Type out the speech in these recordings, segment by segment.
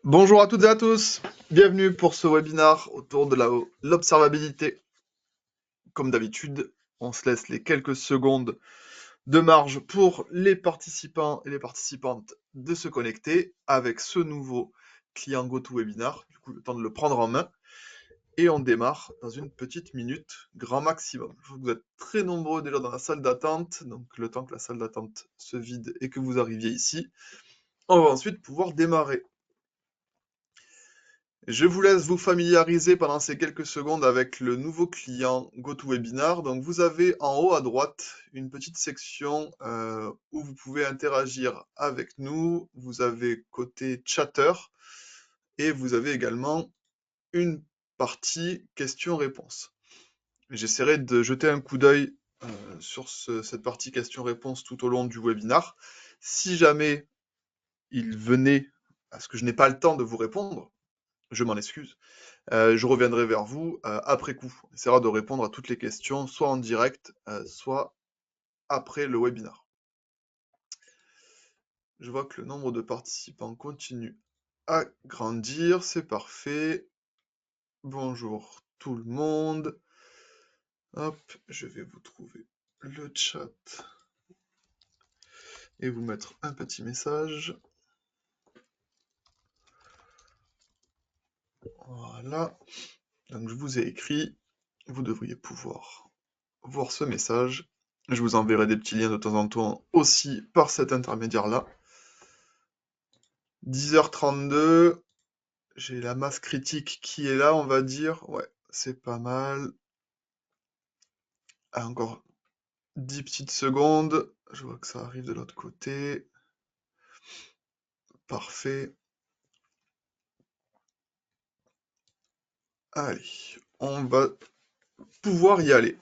Bonjour à toutes et à tous, bienvenue pour ce webinar autour de l'observabilité. Comme d'habitude, on se laisse les quelques secondes de marge pour les participants et les participantes de se connecter avec ce nouveau client GoToWebinar, du coup le temps de le prendre en main, et on démarre dans une petite minute, grand maximum. Je vois que vous êtes très nombreux déjà dans la salle d'attente, donc le temps que la salle d'attente se vide et que vous arriviez ici, on va ensuite pouvoir démarrer. Je vous laisse vous familiariser pendant ces quelques secondes avec le nouveau client GoToWebinar. Donc, vous avez en haut à droite une petite section où vous pouvez interagir avec nous. Vous avez côté chatter et vous avez également une partie questions-réponses. J'essaierai de jeter un coup d'œil sur cette partie questions-réponses tout au long du webinar. Si jamais il venait à ce que je n'ai pas le temps de vous répondre, je m'en excuse. Je reviendrai vers vous après coup. On essaiera de répondre à toutes les questions, soit en direct, soit après le webinar. Je vois que le nombre de participants continue à grandir, c'est parfait. Bonjour tout le monde. Hop, je vais vous trouver le chat et vous mettre un petit message. Voilà. Donc je vous ai écrit, vous devriez pouvoir voir ce message. Je vous enverrai des petits liens de temps en temps aussi par cet intermédiaire-là. 10h32, j'ai la masse critique qui est là, on va dire. Ouais, c'est pas mal. Ah, encore 10 petites secondes. Je vois que ça arrive de l'autre côté. Parfait. Allez, on va pouvoir y aller.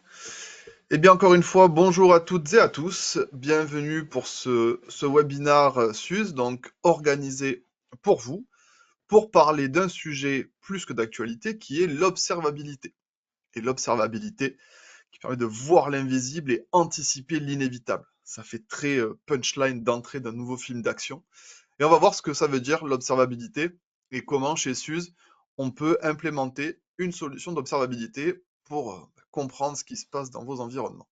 Eh bien, encore une fois, bonjour à toutes et à tous. Bienvenue pour ce webinar SUSE, donc organisé pour vous, pour parler d'un sujet plus que d'actualité qui est l'observabilité. Et l'observabilité, qui permet de voir l'invisible et anticiper l'inévitable. Ça fait très punchline d'entrée d'un nouveau film d'action. Et on va voir ce que ça veut dire l'observabilité et comment chez SUSE on peut implémenter une solution d'observabilité pour comprendre ce qui se passe dans vos environnements.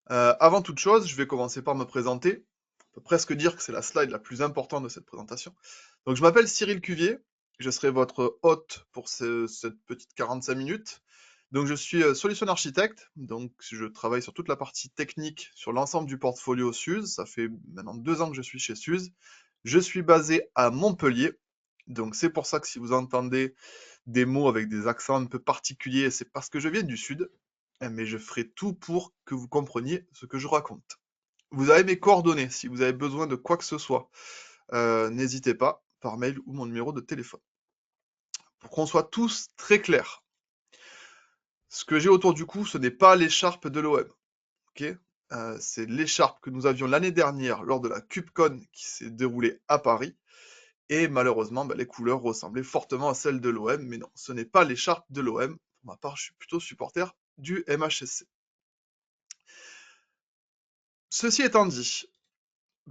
Avant toute chose, je vais commencer par me présenter. On peut presque dire que c'est la slide la plus importante de cette présentation. Donc je m'appelle Cyril Cuvier, je serai votre hôte pour cette petite 45 minutes. Donc je suis solution architecte, donc je travaille sur toute la partie technique sur l'ensemble du portfolio SUSE. Ça fait maintenant 2 ans que je suis chez SUSE. Je suis basé à Montpellier, donc c'est pour ça que si vous entendez des mots avec des accents un peu particuliers, c'est parce que je viens du sud, mais je ferai tout pour que vous compreniez ce que je raconte. Vous avez mes coordonnées si vous avez besoin de quoi que ce soit. N'hésitez pas, par mail ou mon numéro de téléphone. Pour qu'on soit tous très clairs, ce que j'ai autour du cou, ce n'est pas l'écharpe de l'OM. Ok. C'est l'écharpe que nous avions l'année dernière lors de la KubeCon qui s'est déroulée à Paris. Et malheureusement, les couleurs ressemblaient fortement à celles de l'OM, mais non, ce n'est pas l'écharpe de l'OM. Pour ma part, je suis plutôt supporter du MHSC. Ceci étant dit,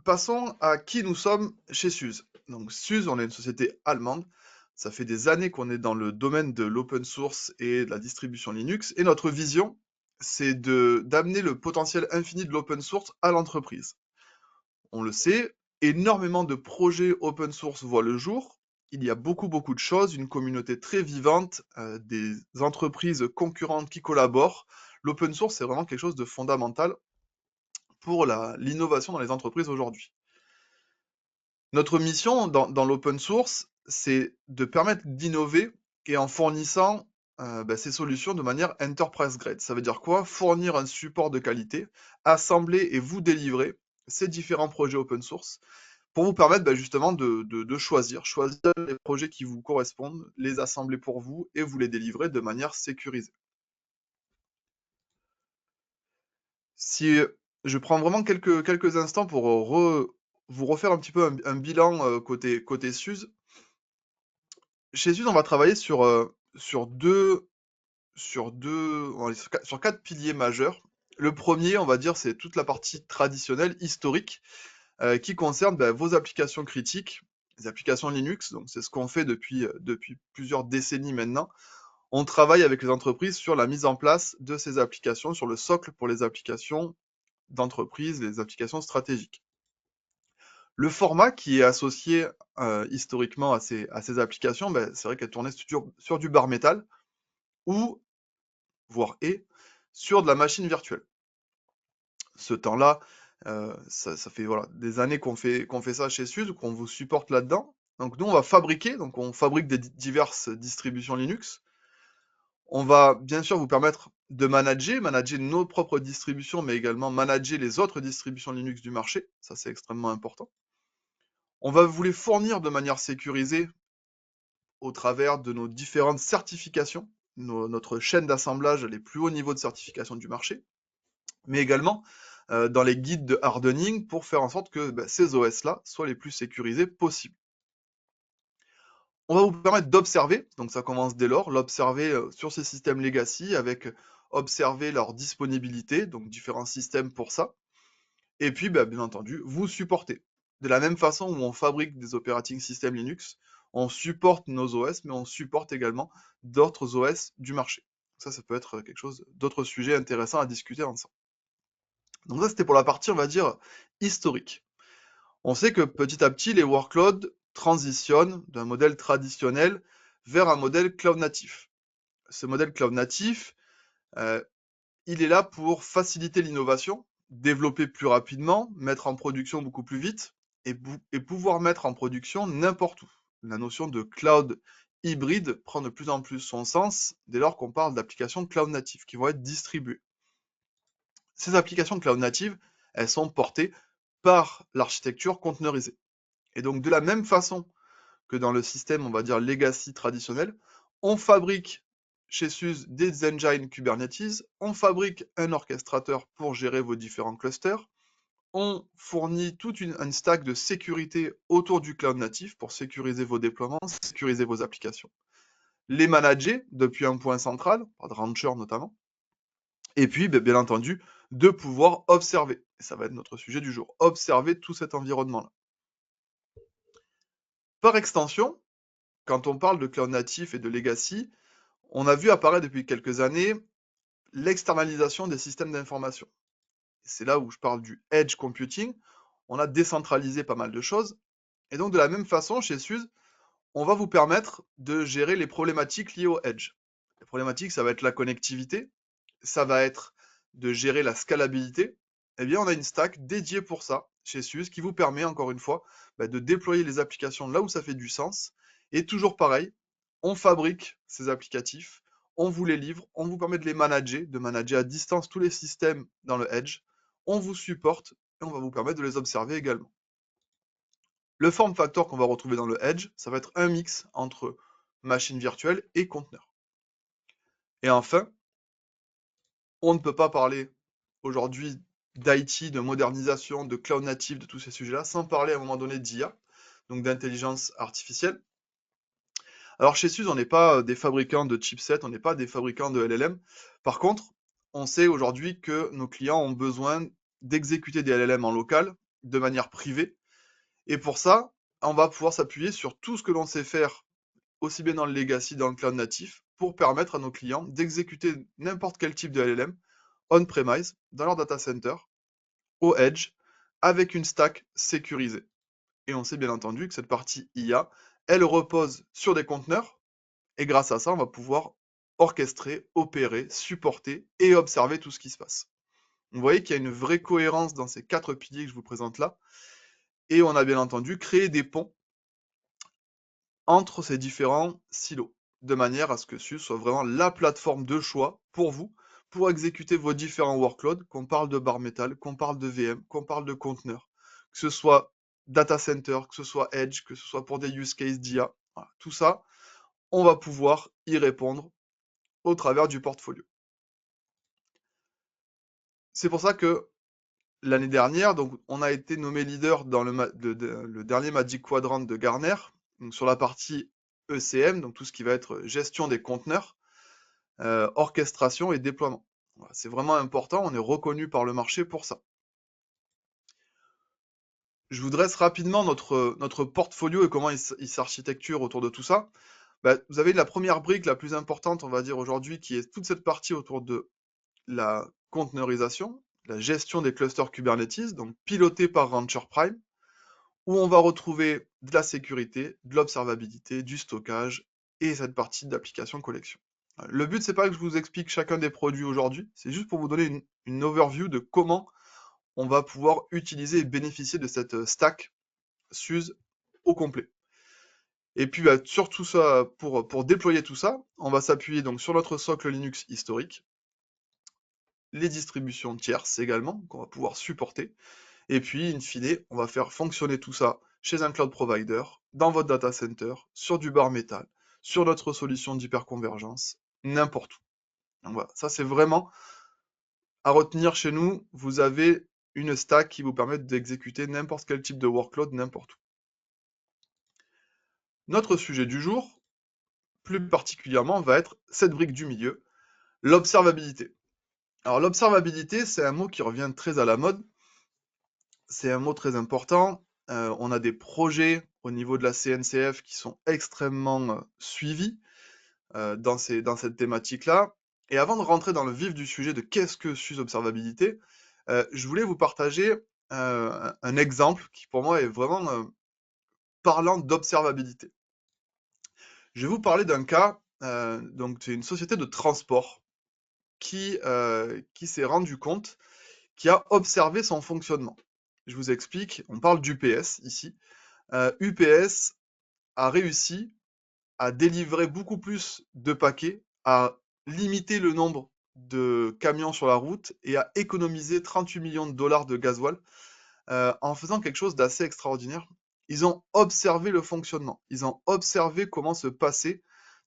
passons à qui nous sommes chez SUSE. Donc SUSE, on est une société allemande. Ça fait des années qu'on est dans le domaine de l'open source et de la distribution Linux. Et notre vision, c'est d'amener le potentiel infini de l'open source à l'entreprise. On le sait, énormément de projets open source voient le jour. Il y a beaucoup, beaucoup de choses, une communauté très vivante, des entreprises concurrentes qui collaborent. L'open source, c'est vraiment quelque chose de fondamental pour l'innovation dans les entreprises aujourd'hui. Notre mission dans l'open source, c'est de permettre d'innover et en fournissant ces solutions de manière enterprise grade. Ça veut dire quoi? Fournir un support de qualité, assembler et vous délivrer ces différents projets open source pour vous permettre justement de choisir les projets qui vous correspondent, les assembler pour vous et vous les délivrer de manière sécurisée. Si je prends vraiment quelques instants pour vous refaire un petit peu un bilan côté SUSE. Chez SUSE, on va travailler sur deux, on va dire sur quatre piliers majeurs. Le premier, on va dire, c'est toute la partie traditionnelle, historique, qui concerne vos applications critiques Les applications Linux, donc c'est ce qu'on fait depuis plusieurs décennies maintenant. On travaille avec les entreprises sur la mise en place de ces applications, sur le socle pour les applications d'entreprise, les applications stratégiques. Le format qui est associé historiquement à ces applications, ben, c'est vrai qu'elle tournait sur du bar métal ou, voire sur de la machine virtuelle. Ce temps-là, ça fait voilà, des années qu'on fait ça chez SUSE, qu'on vous supporte là-dedans. Donc nous, on va fabriquer, donc on fabrique des diverses distributions Linux. On va bien sûr vous permettre de manager nos propres distributions, mais également manager les autres distributions Linux du marché. Ça, c'est extrêmement important. On va vous les fournir de manière sécurisée au travers de nos différentes certifications, notre chaîne d'assemblage les plus hauts niveaux de certification du marché, mais également dans les guides de hardening pour faire en sorte que ces OS-là soient les plus sécurisés possibles. On va vous permettre d'observer, donc ça commence dès lors, l'observer sur ces systèmes legacy avec observer leur disponibilité, donc différents systèmes pour ça, et puis bien entendu, vous supporter. De la même façon où on fabrique des operating systems Linux, on supporte nos OS, mais on supporte également d'autres OS du marché. Ça peut être quelque chose, d'autres sujets intéressants à discuter ensemble. Donc ça, c'était pour la partie, on va dire, historique. On sait que petit à petit, les workloads transitionnent d'un modèle traditionnel vers un modèle cloud natif. Ce modèle cloud natif, euh, il est là pour faciliter l'innovation, développer plus rapidement, mettre en production beaucoup plus vite et pouvoir mettre en production n'importe où. La notion de cloud hybride prend de plus en plus son sens dès lors qu'on parle d'applications cloud natives qui vont être distribuées. Ces applications cloud natives, elles sont portées par l'architecture conteneurisée. Et donc de la même façon que dans le système, on va dire legacy traditionnel, on fabrique chez SUSE des engines Kubernetes, on fabrique un orchestrateur pour gérer vos différents clusters, on fournit toute une stack de sécurité autour du cloud natif pour sécuriser vos déploiements, sécuriser vos applications, les manager depuis un point central, par Rancher notamment, et puis bien entendu de pouvoir observer. Et ça va être notre sujet du jour, observer tout cet environnement-là. Par extension, quand on parle de cloud natif et de legacy, on a vu apparaître depuis quelques années l'externalisation des systèmes d'information. C'est là où je parle du edge computing. On a décentralisé pas mal de choses. Et donc, de la même façon, chez SUSE, on va vous permettre de gérer les problématiques liées au edge. Les problématiques, ça va être la connectivité, ça va être de gérer la scalabilité. Eh bien, on a une stack dédiée pour ça chez SUSE qui vous permet, encore une fois, de déployer les applications là où ça fait du sens. Et toujours pareil, on fabrique ces applicatifs, on vous les livre, on vous permet de manager à distance tous les systèmes dans le Edge, on vous supporte et on va vous permettre de les observer également. Le form factor qu'on va retrouver dans le Edge, ça va être un mix entre machine virtuelle et conteneur. Et enfin, on ne peut pas parler aujourd'hui d'IT, de modernisation, de cloud native, de tous ces sujets-là, sans parler à un moment donné d'IA, donc d'intelligence artificielle. Alors chez SUSE, on n'est pas des fabricants de chipsets, on n'est pas des fabricants de LLM. Par contre, on sait aujourd'hui que nos clients ont besoin d'exécuter des LLM en local, de manière privée. Et pour ça, on va pouvoir s'appuyer sur tout ce que l'on sait faire, aussi bien dans le legacy, dans le cloud natif, pour permettre à nos clients d'exécuter n'importe quel type de LLM on-premise, dans leur data center, au edge, avec une stack sécurisée. Et on sait bien entendu que cette partie IA, elle repose sur des conteneurs, et grâce à ça, on va pouvoir orchestrer, opérer, supporter et observer tout ce qui se passe. Vous voyez qu'il y a une vraie cohérence dans ces 4 piliers que je vous présente là, et on a bien entendu créé des ponts entre ces différents silos, de manière à ce que SUSE soit vraiment la plateforme de choix pour vous, pour exécuter vos différents workloads, qu'on parle de bar metal, qu'on parle de VM, qu'on parle de conteneurs, que ce soit data center, que ce soit edge, que ce soit pour des use cases d'IA, voilà, tout ça, on va pouvoir y répondre au travers du portfolio. C'est pour ça que l'année dernière, donc, on a été nommé leader dans le dernier Magic Quadrant de Gartner, donc sur la partie ECM, donc tout ce qui va être gestion des conteneurs, orchestration et déploiement. Voilà, c'est vraiment important, on est reconnu par le marché pour ça. je vous dresse rapidement notre portfolio et comment il s'architecture autour de tout ça. Bah, vous avez la première brique la plus importante, on va dire aujourd'hui, qui est toute cette partie autour de la conteneurisation, la gestion des clusters Kubernetes, donc piloté par Rancher Prime, où on va retrouver de la sécurité, de l'observabilité, du stockage et cette partie d'application collection. Le but, c'est pas que je vous explique chacun des produits aujourd'hui, c'est juste pour vous donner une overview de comment on va pouvoir utiliser et bénéficier de cette stack SUSE au complet. Et puis bah, sur tout ça, pour déployer tout ça, on va s'appuyer donc sur notre socle Linux historique, les distributions tierces également, qu'on va pouvoir supporter, et puis in fine, on va faire fonctionner tout ça chez un cloud provider, dans votre data center, sur du bare metal, sur notre solution d'hyperconvergence, n'importe où. Donc voilà, ça c'est vraiment à retenir chez nous, vous avez une stack qui vous permet d'exécuter n'importe quel type de workload, n'importe où. Notre sujet du jour, plus particulièrement, va être cette brique du milieu, l'observabilité. Alors l'observabilité, c'est un mot qui revient très à la mode, c'est un mot très important. On a des projets au niveau de la CNCF qui sont extrêmement suivis dans cette thématique-là. Et avant de rentrer dans le vif du sujet de qu'est-ce que SUSE Observabilité, je voulais vous partager un exemple qui pour moi est vraiment parlant d'observabilité. Je vais vous parler d'un cas, donc c'est une société de transport qui s'est rendu compte, qui a observé son fonctionnement. Je vous explique, on parle d'UPS ici. UPS a réussi à délivrer beaucoup plus de paquets, à limiter le nombre de camions sur la route et à économiser 38 millions de dollars de gasoil en faisant quelque chose d'assez extraordinaire. Ils ont observé le fonctionnement, ils ont observé comment se passait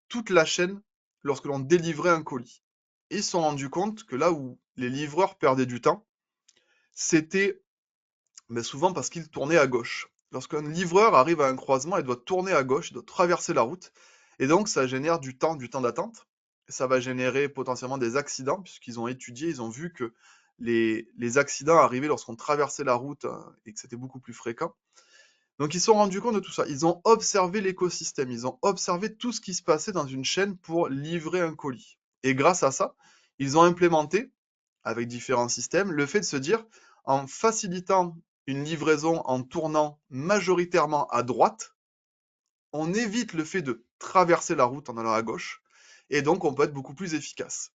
toute la chaîne lorsque l'on délivrait un colis. Et ils se sont rendus compte que là où les livreurs perdaient du temps, c'était souvent parce qu'ils tournaient à gauche. Lorsqu'un livreur arrive à un croisement, il doit tourner à gauche, il doit traverser la route, et donc ça génère du temps d'attente. Ça va générer potentiellement des accidents, puisqu'ils ont étudié, ils ont vu que les accidents arrivaient lorsqu'on traversait la route et que c'était beaucoup plus fréquent. Donc ils se sont rendus compte de tout ça. Ils ont observé l'écosystème, ils ont observé tout ce qui se passait dans une chaîne pour livrer un colis. Et grâce à ça, ils ont implémenté, avec différents systèmes, le fait de se dire, en facilitant une livraison en tournant majoritairement à droite, on évite le fait de traverser la route en allant à gauche, et donc on peut être beaucoup plus efficace.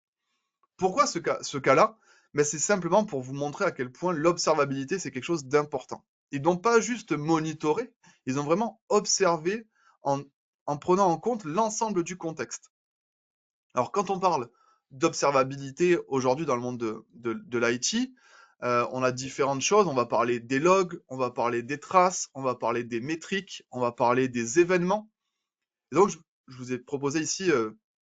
Pourquoi ce cas-là? C'est simplement pour vous montrer à quel point l'observabilité, c'est quelque chose d'important. Ils n'ont pas juste monitoré, ils ont vraiment observé en, en prenant en compte l'ensemble du contexte. Alors, quand on parle d'observabilité aujourd'hui dans le monde de l'IT, on a différentes choses. On va parler des logs, on va parler des traces, on va parler des métriques, on va parler des événements. Et donc, je vous ai proposé ici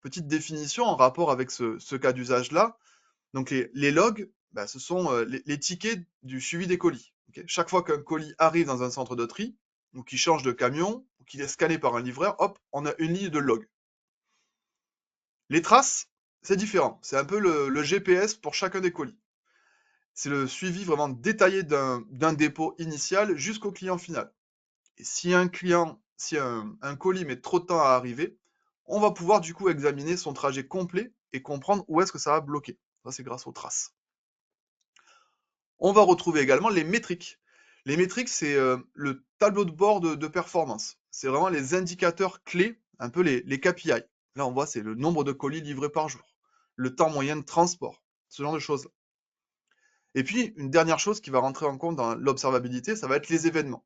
petite définition en rapport avec ce cas d'usage-là. Donc, les logs, ce sont les tickets du suivi des colis. Ok. Chaque fois qu'un colis arrive dans un centre de tri, ou qu'il change de camion, ou qu'il est scanné par un livreur, hop, on a une ligne de log. Les traces, c'est différent. C'est un peu le GPS pour chacun des colis. C'est le suivi vraiment détaillé d'un dépôt initial jusqu'au client final. Et si un colis met trop de temps à arriver, on va pouvoir du coup examiner son trajet complet et comprendre où est-ce que ça va bloquer. Ça, c'est grâce aux traces. On va retrouver également les métriques. Les métriques, c'est le tableau de bord de performance. C'est vraiment les indicateurs clés, un peu les KPI. Là, on voit, c'est le nombre de colis livrés par jour, le temps moyen de transport, ce genre de choses. Et puis, une dernière chose qui va rentrer en compte dans l'observabilité, ça va être les événements.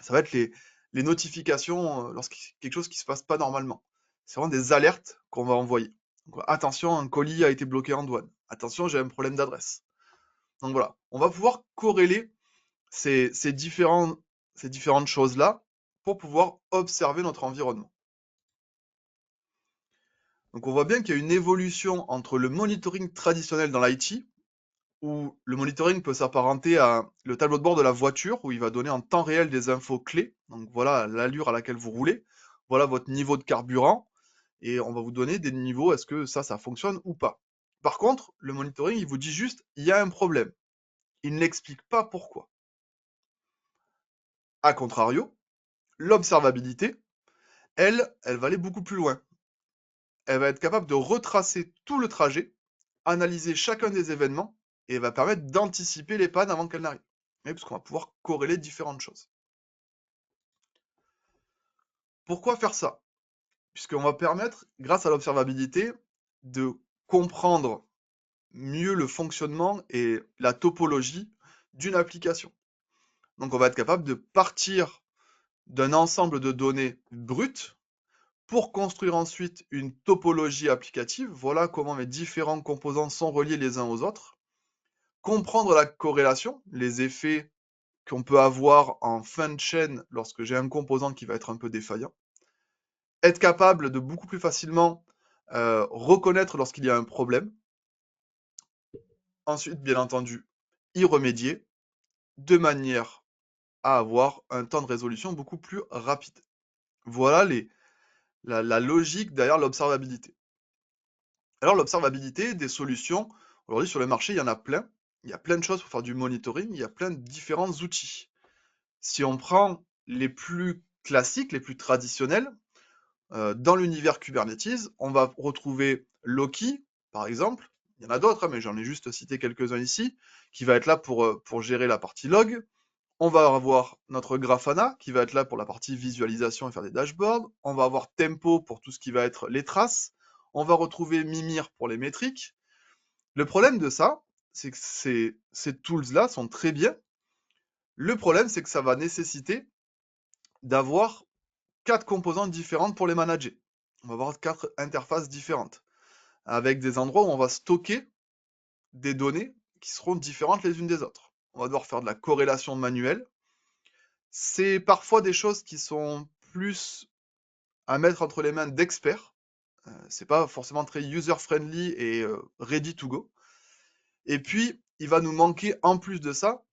Ça va être les notifications lorsqu'il y a quelque chose qui ne se passe pas normalement. C'est vraiment des alertes qu'on va envoyer. Donc, attention, un colis a été bloqué en douane. Attention, j'ai un problème d'adresse. Donc voilà, on va pouvoir corréler ces différentes choses-là pour pouvoir observer notre environnement. Donc on voit bien qu'il y a une évolution entre le monitoring traditionnel dans l'IT, où le monitoring peut s'apparenter à le tableau de bord de la voiture, où il va donner en temps réel des infos clés. Donc voilà l'allure à laquelle vous roulez, voilà votre niveau de carburant, et on va vous donner des niveaux, est-ce que ça fonctionne ou pas. Par contre, le monitoring, il vous dit juste, il y a un problème. Il n'explique pas pourquoi. A contrario, l'observabilité, elle va aller beaucoup plus loin. Elle va être capable de retracer tout le trajet, analyser chacun des événements, et elle va permettre d'anticiper les pannes avant qu'elles n'arrivent. Puisqu'on va pouvoir corréler différentes choses. Pourquoi faire ça? Puisqu'on va permettre, grâce à l'observabilité, de comprendre mieux le fonctionnement et la topologie d'une application. Donc on va être capable de partir d'un ensemble de données brutes pour construire ensuite une topologie applicative. Voilà comment les différents composants sont reliés les uns aux autres. Comprendre la corrélation, les effets qu'on peut avoir en fin de chaîne lorsque j'ai un composant qui va être un peu défaillant. Être capable de beaucoup plus facilement reconnaître lorsqu'il y a un problème. Ensuite, bien entendu, y remédier de manière à avoir un temps de résolution beaucoup plus rapide. Voilà la logique derrière l'observabilité. Alors l'observabilité, des solutions, aujourd'hui sur le marché, il y en a plein. Il y a plein de choses pour faire du monitoring, il y a plein de différents outils. Si on prend les plus classiques, les plus traditionnels, dans l'univers Kubernetes, on va retrouver Loki, par exemple. Il y en a d'autres, hein, mais j'en ai juste cité quelques-uns ici, qui va être là pour gérer la partie log. On va avoir notre Grafana, qui va être là pour la partie visualisation et faire des dashboards. On va avoir Tempo pour tout ce qui va être les traces. On va retrouver Mimir pour les métriques. Le problème de ça, c'est que ces tools-là sont très bien. Le problème, c'est que ça va nécessiter d'avoir 4 composantes différentes pour les manager. On va avoir 4 interfaces différentes, avec des endroits où on va stocker des données qui seront différentes les unes des autres. On va devoir faire de la corrélation manuelle. C'est parfois des choses qui sont plus à mettre entre les mains d'experts. C'est pas forcément très user-friendly et ready to go. Et puis, il va nous manquer en plus de ça,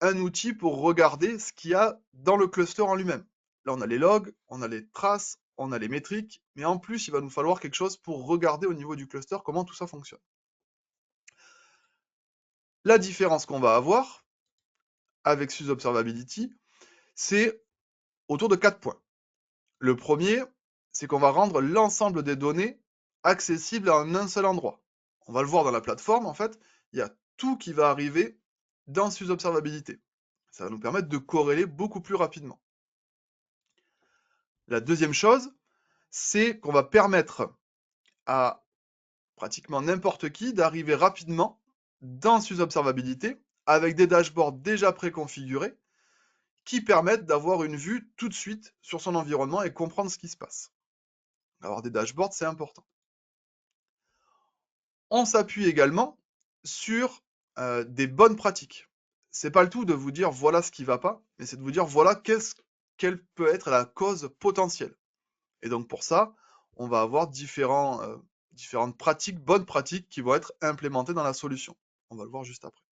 un outil pour regarder ce qu'il y a dans le cluster en lui-même. Là, on a les logs, on a les traces, on a les métriques, mais en plus, il va nous falloir quelque chose pour regarder au niveau du cluster comment tout ça fonctionne. La différence qu'on va avoir avec SUSE Observability, c'est autour de 4 points. Le premier, c'est qu'on va rendre l'ensemble des données accessibles à un seul endroit. On va le voir dans la plateforme, en fait, il y a tout qui va arriver dans SUSE Observabilité. Ça va nous permettre de corréler beaucoup plus rapidement. La deuxième chose, c'est qu'on va permettre à pratiquement n'importe qui d'arriver rapidement dans SUSE Observabilité avec des dashboards déjà préconfigurés qui permettent d'avoir une vue tout de suite sur son environnement et comprendre ce qui se passe. Avoir des dashboards, c'est important. On s'appuie également sur des bonnes pratiques. C'est pas le tout de vous dire voilà ce qui va pas, mais c'est de vous dire voilà quelle peut être la cause potentielle. Et donc pour ça, on va avoir différentes pratiques, bonnes pratiques qui vont être implémentées dans la solution. On va le voir juste après.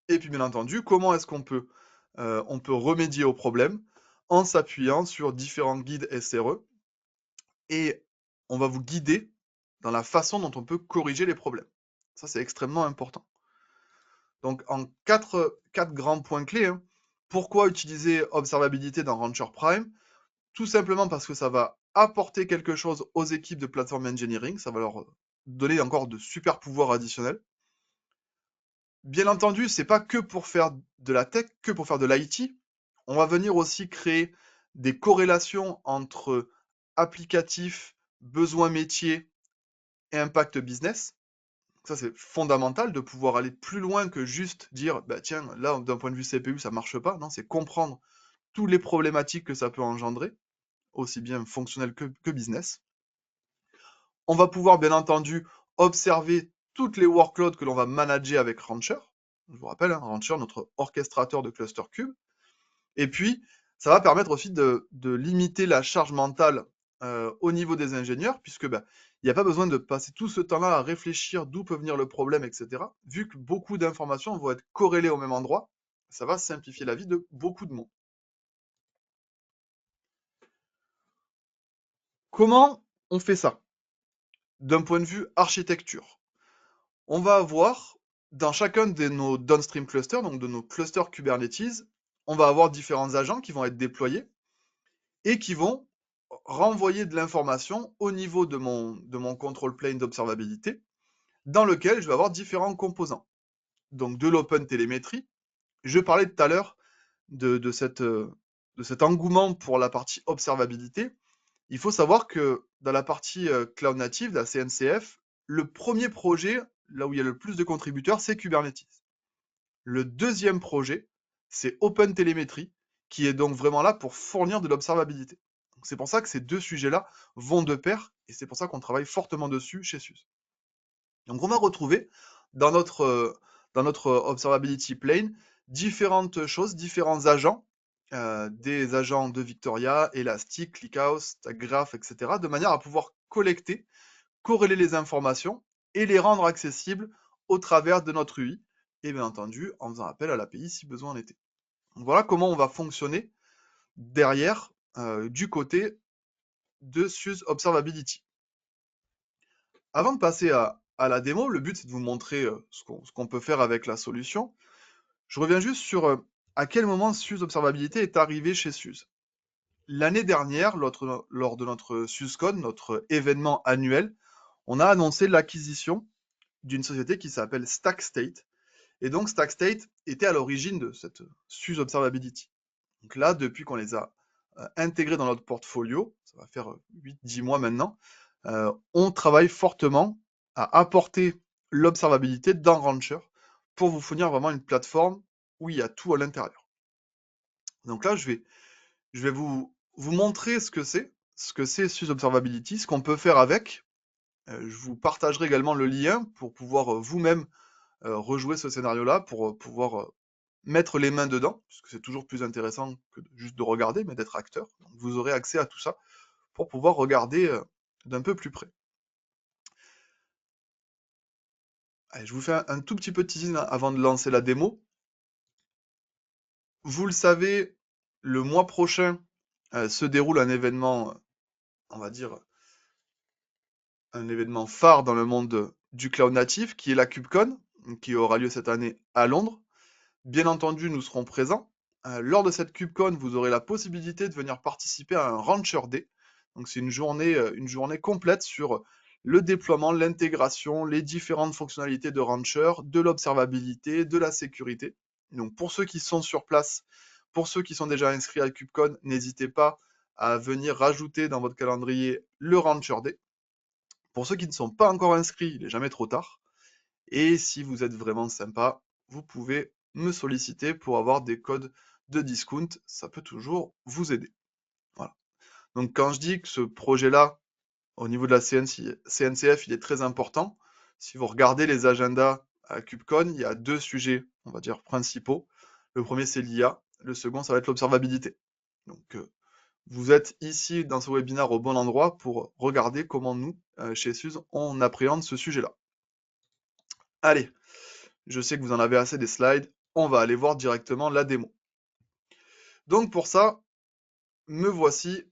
Et puis bien entendu, comment est-ce qu'on peut remédier au problème en s'appuyant sur différents guides SRE et on va vous guider dans la façon dont on peut corriger les problèmes. Ça, c'est extrêmement important. Donc, en quatre grands points clés, hein. Pourquoi utiliser observabilité dans Rancher Prime? Tout simplement parce que ça va apporter quelque chose aux équipes de platform engineering, ça va leur donner encore de super pouvoirs additionnels. Bien entendu, c'est pas que pour faire de la tech, que pour faire de l'IT. On va venir aussi créer des corrélations entre applicatifs, besoins métiers et impact business. Ça, c'est fondamental de pouvoir aller plus loin que juste dire, bah tiens, là, d'un point de vue CPU, ça marche pas. Non, c'est comprendre toutes les problématiques que ça peut engendrer, aussi bien fonctionnel que business. On va pouvoir, bien entendu, observer toutes les workloads que l'on va manager avec Rancher. Je vous rappelle, hein, Rancher, notre orchestrateur de cluster cube. Et puis, ça va permettre aussi de limiter la charge mentale au niveau des ingénieurs, puisque il n'y a pas besoin de passer tout ce temps-là à réfléchir d'où peut venir le problème, etc. Vu que beaucoup d'informations vont être corrélées au même endroit, ça va simplifier la vie de beaucoup de monde. Comment on fait ça? D'un point de vue architecture, on va avoir dans chacun de nos downstream clusters, donc de nos clusters Kubernetes, on va avoir différents agents qui vont être déployés et qui vont renvoyer de l'information au niveau de mon control plane d'observabilité, dans lequel je vais avoir différents composants. Donc de l'open télémétrie. Je parlais tout à l'heure de cet engouement pour la partie observabilité. Il faut savoir que dans la partie cloud native, la CNCF, le premier projet, là où il y a le plus de contributeurs, c'est Kubernetes. Le deuxième projet, c'est OpenTelemetry, qui est donc vraiment là pour fournir de l'observabilité. C'est pour ça que ces deux sujets-là vont de pair, et c'est pour ça qu'on travaille fortement dessus chez SUSE. Donc on va retrouver dans notre observability plane différentes choses, différents agents, des agents de Victoria, Elastic, ClickHouse, Graph, etc., de manière à pouvoir collecter, corréler les informations et les rendre accessibles au travers de notre UI, et bien entendu en faisant appel à l'API si besoin en était. Donc voilà comment on va fonctionner derrière du côté de SUSE Observability. Avant de passer à la démo, le but c'est de vous montrer ce qu'on peut faire avec la solution. Je reviens juste sur à quel moment SUSE Observabilité est arrivé chez SUSE. L'année dernière, lors de notre SUSECon, notre événement annuel, on a annoncé l'acquisition d'une société qui s'appelle StackState. Et donc StackState était à l'origine de cette SUSE Observability. Donc là, depuis qu'on les a intégrés dans notre portfolio, ça va faire 8-10 mois maintenant, on travaille fortement à apporter l'observabilité dans Rancher pour vous fournir vraiment une plateforme où il y a tout à l'intérieur. Donc là, je vais vous montrer ce que c'est SUSE Observability, ce qu'on peut faire avec. Je vous partagerai également le lien pour pouvoir vous-même rejouer ce scénario-là, pour pouvoir mettre les mains dedans, puisque c'est toujours plus intéressant que juste de regarder, mais d'être acteur. Donc vous aurez accès à tout ça pour pouvoir regarder d'un peu plus près. Allez, je vous fais un tout petit peu de teasing avant de lancer la démo. Vous le savez, le mois prochain se déroule un événement, on va dire, un événement phare dans le monde du cloud natif, qui est la KubeCon, qui aura lieu cette année à Londres. Bien entendu, nous serons présents. Lors de cette KubeCon, vous aurez la possibilité de venir participer à un Rancher Day. Donc c'est une journée complète sur le déploiement, l'intégration, les différentes fonctionnalités de Rancher, de l'observabilité, de la sécurité. Donc pour ceux qui sont sur place, pour ceux qui sont déjà inscrits à KubeCon, n'hésitez pas à venir rajouter dans votre calendrier le Rancher Day. Pour ceux qui ne sont pas encore inscrits, il n'est jamais trop tard. Et si vous êtes vraiment sympa, vous pouvez me solliciter pour avoir des codes de discount. Ça peut toujours vous aider. Voilà. Donc quand je dis que ce projet-là, au niveau de la CNCF, il est très important, si vous regardez les agendas à KubeCon, il y a deux sujets, on va dire, principaux. Le premier, c'est l'IA. Le second, ça va être l'observabilité. Donc, vous êtes ici, dans ce webinaire, au bon endroit pour regarder comment nous, chez SUSE, on appréhende ce sujet-là. Allez, je sais que vous en avez assez des slides, on va aller voir directement la démo. Donc pour ça, me voici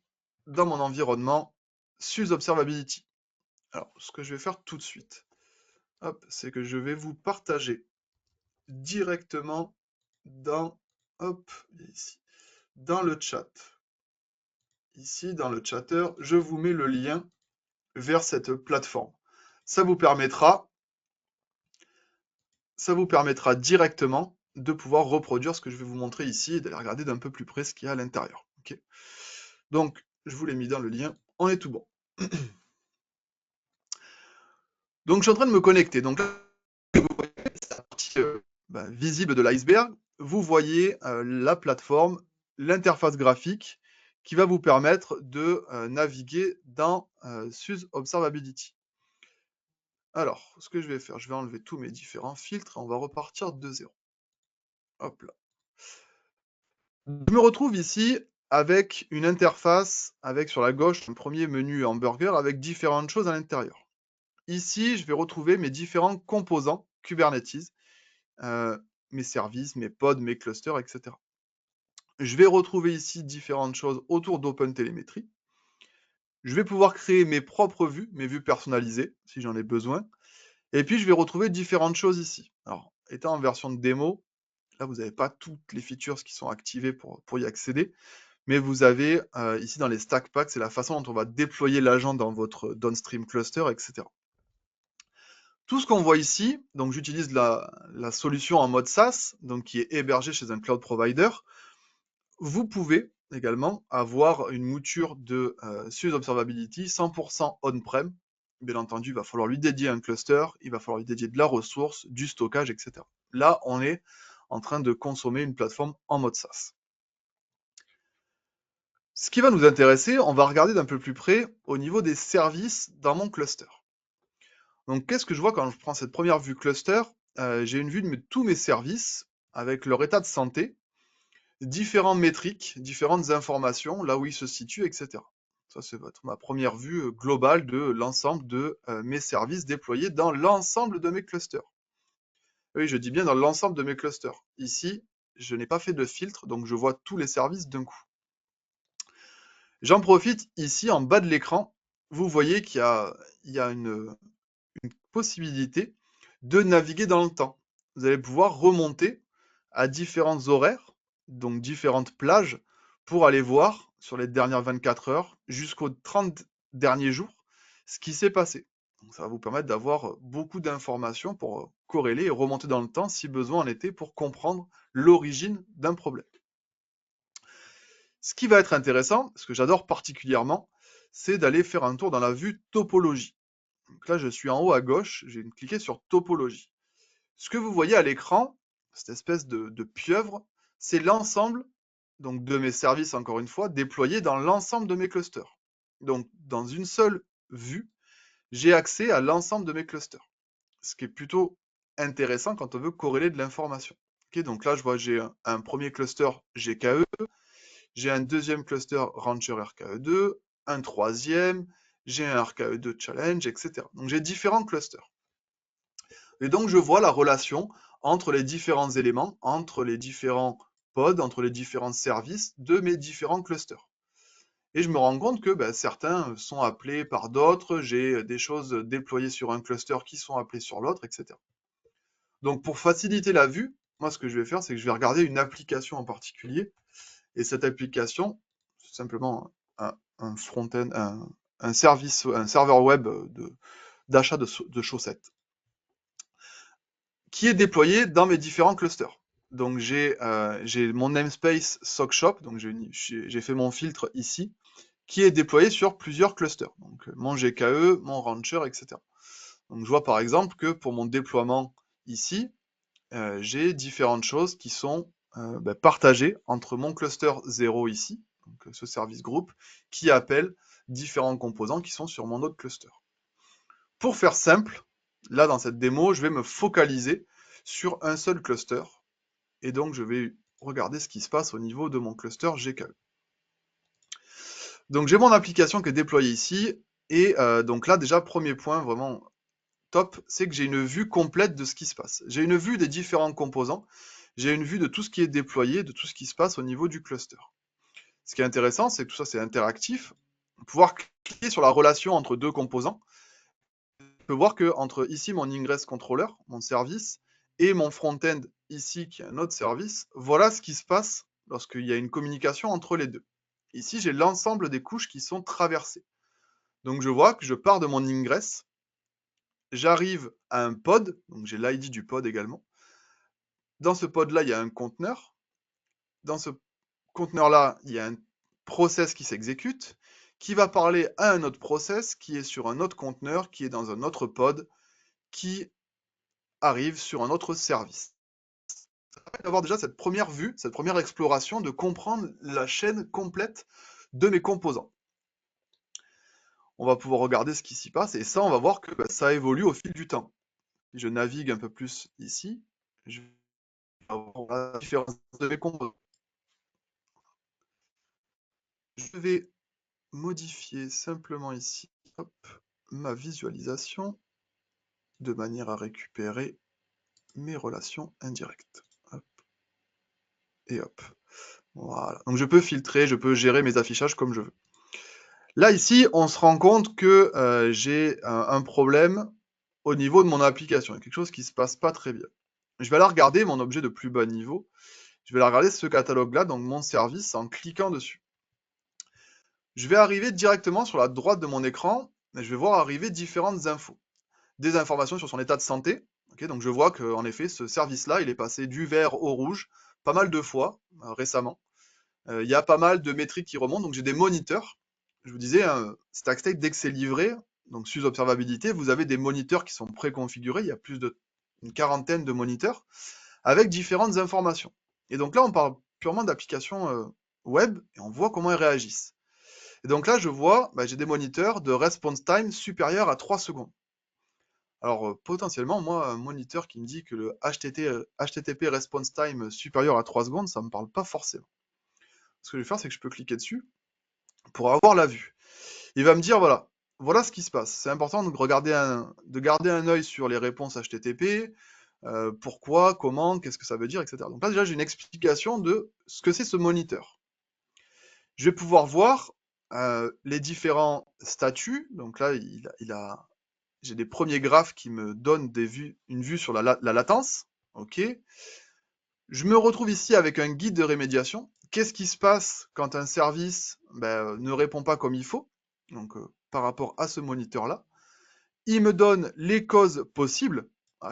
dans mon environnement SUSE Observability. Alors, ce que je vais faire tout de suite, c'est que je vais vous partager directement dans, ici, dans le chat. Ici, dans le chatter, je vous mets le lien vers cette plateforme. Ça vous permettra directement de pouvoir reproduire ce que je vais vous montrer ici et d'aller regarder d'un peu plus près ce qu'il y a à l'intérieur. Okay. Donc, je vous l'ai mis dans le lien, on est tout bon. Donc, je suis en train de me connecter. Donc là, vous voyez, c'est la partie visible de l'iceberg. Vous voyez la plateforme, l'interface graphique qui va vous permettre de naviguer dans SUSE Observability. Alors, ce que je vais faire, je vais enlever tous mes différents filtres et on va repartir de zéro. Hop là. Je me retrouve ici avec une interface, avec sur la gauche un premier menu hamburger avec différentes choses à l'intérieur. Ici, je vais retrouver mes différents composants Kubernetes, mes services, mes pods, mes clusters, etc. Je vais retrouver ici différentes choses autour d'OpenTelemetry. Je vais pouvoir créer mes propres vues, mes vues personnalisées, si j'en ai besoin. Et puis, je vais retrouver différentes choses ici. Alors, étant en version de démo, là, vous n'avez pas toutes les features qui sont activées pour y accéder, mais vous avez ici dans les stack packs, c'est la façon dont on va déployer l'agent dans votre downstream cluster, etc. Tout ce qu'on voit ici, donc j'utilise la solution en mode SaaS, donc qui est hébergée chez un cloud provider. Vous pouvez également avoir une mouture de Suez Observability 100% on-prem. Bien entendu, il va falloir lui dédier un cluster, il va falloir lui dédier de la ressource, du stockage, etc. Là, on est en train de consommer une plateforme en mode SaaS. Ce qui va nous intéresser, on va regarder d'un peu plus près au niveau des services dans mon cluster. Donc, qu'est-ce que je vois quand je prends cette première vue cluster? J'ai une vue de tous mes services avec leur état de santé, différentes métriques, différentes informations, là où ils se situent, etc. Ça, c'est ma première vue globale de l'ensemble de mes services déployés dans l'ensemble de mes clusters. Oui, je dis bien dans l'ensemble de mes clusters. Ici, je n'ai pas fait de filtre, donc je vois tous les services d'un coup. J'en profite ici, en bas de l'écran, vous voyez qu'il y a une possibilité de naviguer dans le temps. Vous allez pouvoir remonter à différents horaires, donc différentes plages, pour aller voir sur les dernières 24 heures jusqu'aux 30 derniers jours ce qui s'est passé. Donc ça va vous permettre d'avoir beaucoup d'informations pour corréler et remonter dans le temps si besoin en était pour comprendre l'origine d'un problème. Ce qui va être intéressant, ce que j'adore particulièrement, c'est d'aller faire un tour dans la vue topologie. Donc là, je suis en haut à gauche, j'ai cliqué sur topologie. Ce que vous voyez à l'écran, cette espèce de pieuvre, c'est l'ensemble donc de mes services, encore une fois, déployés dans l'ensemble de mes clusters. Donc, dans une seule vue, j'ai accès à l'ensemble de mes clusters. Ce qui est plutôt intéressant quand on veut corréler de l'information. Okay, donc là, je vois j'ai un premier cluster GKE, j'ai un deuxième cluster Rancher RKE2, un troisième, j'ai un RKE2 Challenge, etc. Donc j'ai différents clusters. Et donc je vois la relation entre les différents éléments, entre les différents pods, entre les différents services de mes différents clusters. Et je me rends compte que certains sont appelés par d'autres, j'ai des choses déployées sur un cluster qui sont appelées sur l'autre, etc. Donc pour faciliter la vue, moi ce que je vais faire, c'est que je vais regarder une application en particulier. Et cette application, c'est simplement un front-end, un service, un serveur web d'achat de chaussettes, qui est déployé dans mes différents clusters. Donc j'ai mon namespace SockShop, donc j'ai fait mon filtre ici, qui est déployé sur plusieurs clusters. Donc mon GKE, mon Rancher, etc. Donc je vois par exemple que pour mon déploiement ici, j'ai différentes choses qui sont partagées entre mon cluster 0 ici, donc ce service groupe, qui appelle différents composants qui sont sur mon autre cluster. Pour faire simple, là dans cette démo, je vais me focaliser sur un seul cluster, et donc je vais regarder ce qui se passe au niveau de mon cluster GKE. Donc j'ai mon application qui est déployée ici, et donc là déjà, premier point vraiment top, c'est que j'ai une vue complète de ce qui se passe. J'ai une vue des différents composants, j'ai une vue de tout ce qui est déployé, de tout ce qui se passe au niveau du cluster. Ce qui est intéressant, c'est que tout ça c'est interactif. Pouvoir cliquer sur la relation entre deux composants, je peux voir que entre ici mon ingress controller, mon service, et mon front-end ici qui est un autre service, voilà ce qui se passe lorsqu'il y a une communication entre les deux. Ici j'ai l'ensemble des couches qui sont traversées. Donc je vois que je pars de mon ingress, j'arrive à un pod, donc j'ai l'ID du pod également. Dans ce pod-là, il y a un conteneur. Dans ce conteneur-là, il y a un process qui s'exécute, qui va parler à un autre process qui est sur un autre conteneur, qui est dans un autre pod, qui arrive sur un autre service. Ça permet d'avoir déjà cette première vue, cette première exploration, de comprendre la chaîne complète de mes composants. On va pouvoir regarder ce qui s'y passe, et ça, on va voir que ça évolue au fil du temps. Si je navigue un peu plus ici, je vais avoir la différence de mes composants. Je vais modifier simplement ici hop, ma visualisation de manière à récupérer mes relations indirectes. Hop, et hop. Voilà. Donc je peux filtrer, je peux gérer mes affichages comme je veux. Là, ici, on se rend compte que j'ai un problème au niveau de mon application. Il y a quelque chose qui ne se passe pas très bien. Je vais aller regarder mon objet de plus bas niveau. Je vais aller regarder ce catalogue-là, donc mon service, en cliquant dessus. Je vais arriver directement sur la droite de mon écran, et je vais voir arriver différentes infos. Des informations sur son état de santé. Okay, donc je vois qu'en effet, ce service-là, il est passé du vert au rouge pas mal de fois récemment. Il y a pas mal de métriques qui remontent, donc j'ai des moniteurs. Je vous disais, StackState, dès que c'est livré, donc sous observabilité, vous avez des moniteurs qui sont préconfigurés. Il y a plus d'une quarantaine de moniteurs avec différentes informations. Et donc là, on parle purement d'applications web et on voit comment elles réagissent. Et donc là, je vois, j'ai des moniteurs de response time supérieur à 3 secondes. Alors, potentiellement, moi, un moniteur qui me dit que le HTTP response time supérieur à 3 secondes, ça me parle pas forcément. Ce que je vais faire, c'est que je peux cliquer dessus pour avoir la vue. Il va me dire, voilà ce qui se passe. C'est important de garder un œil sur les réponses HTTP, pourquoi, comment, qu'est-ce que ça veut dire, etc. Donc là, déjà, j'ai une explication de ce que c'est ce moniteur. Je vais pouvoir voir les différents statuts. Donc là, j'ai des premiers graphes qui me donnent une vue sur la latence. Ok. Je me retrouve ici avec un guide de rémédiation. Qu'est-ce qui se passe quand un service ne répond pas comme il faut? Donc, par rapport à ce moniteur-là. Il me donne les causes possibles.